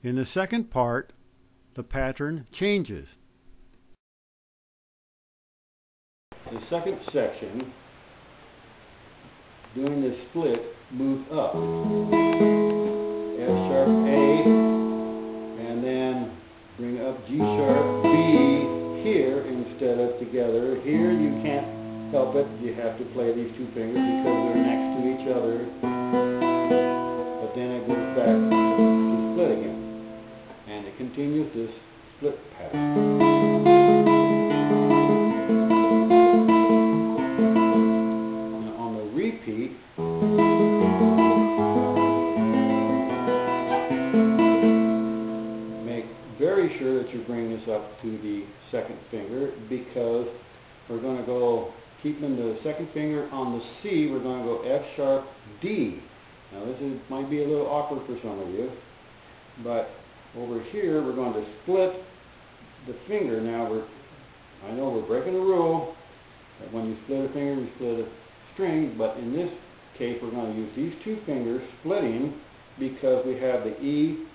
In the second part, the pattern changes. The second section, doing the split, moves up. F sharp A, and then bring up G sharp B here instead of together. Here you can't help it, you have to play these two fingers because they're next to each other. But then it goes back to split again. And it continues this split pattern. Now on the repeat, make very sure that you bring this up to the second finger, because we're going to go, keeping the second finger on the C, we're going to go F sharp D. Now might be a little awkward for some of you, but over here we're going to split the finger. Now I know we're breaking the rule that when you split a finger you split a string, but in this case we're going to use these two fingers splitting because we have the E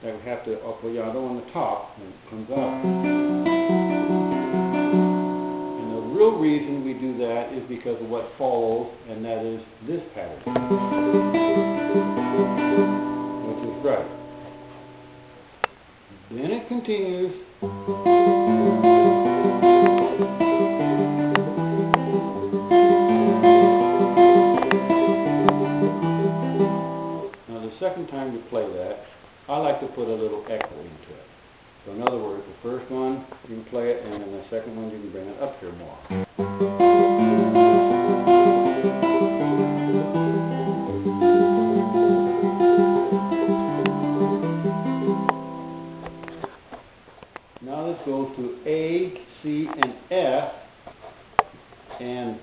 that we have to apoyado on the top and it comes out. And the real reason we do that is because of what follows, and that is this pattern, which is right. Then it continues. Now the second time you play that, I like to put a little echo into it. So in other words, the first one you can play it, and then the second one you can bring it up here more. Now this goes to A, C, and F, and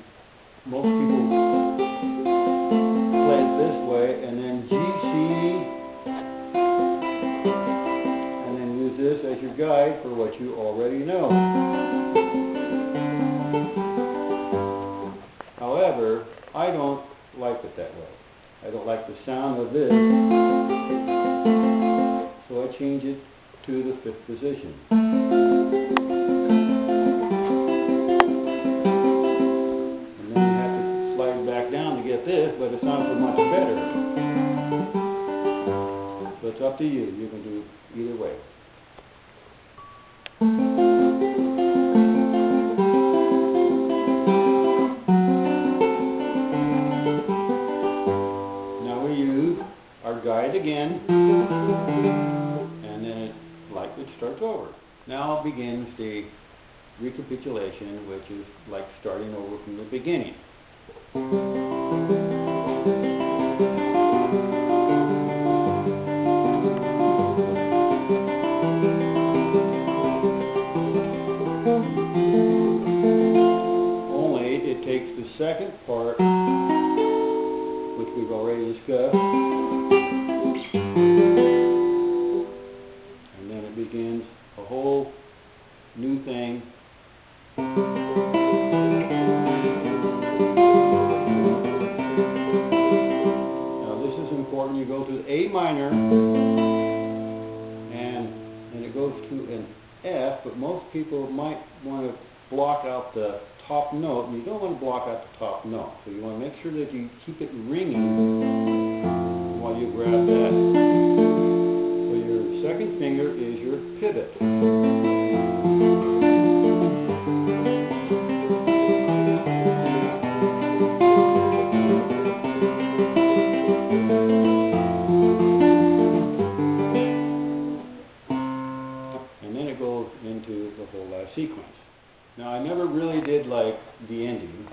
most people play it this way, and then G, C, and then use this as your guide for what you already know. However, I don't like it that way. I don't like the sound of this, so I change it to the fifth position. But it sounds so much better. So it's up to you. You can do either way. Now we use our guide again, and then it starts over. Now begins the recapitulation, which is like starting over from the beginning. Only it takes the second part, which we've already discussed, and then it begins a whole new thing. You go to A minor, and it goes to an F, but most people might want to block out the top note, and you don't want to block out the top note. So you want to make sure that you keep it ringing while you grab that. So your second finger is your pivot. Into the whole last sequence. Now I never really did like the ending,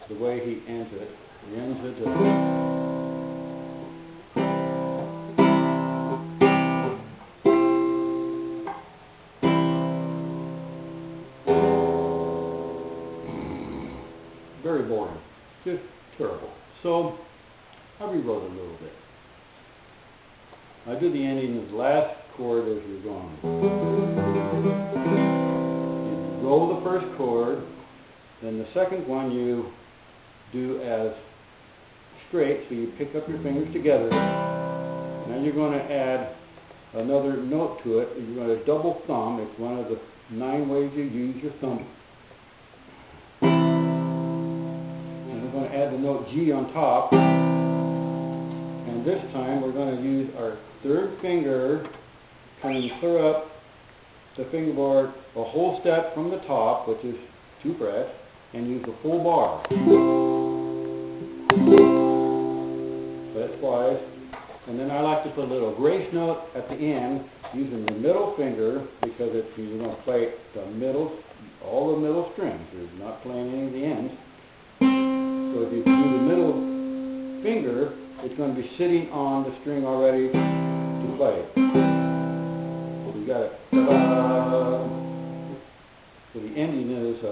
the way he ends it. He ends it very boring, just terrible. So I rewrote it a little bit. I do the ending of the last chord as you're going. You roll the first chord, then the second one you do as straight, so you pick up your fingers together. Now you're going to add another note to it. You're going to double thumb. It's one of the 9 ways you use your thumb. And we're going to add the note G on top. And this time we're going to use our 3rd finger, kind of clear up the fingerboard a whole step from the top, which is 2 frets, and use the full bar. So that's twice. And then I like to put a little grace note at the end using the middle finger, because you're going to play the middle, all the middle strings. You're not playing any of the ends. So if you do the middle finger, it's going to be sitting on the string already to play. So you got it. Ta-da! So the ending is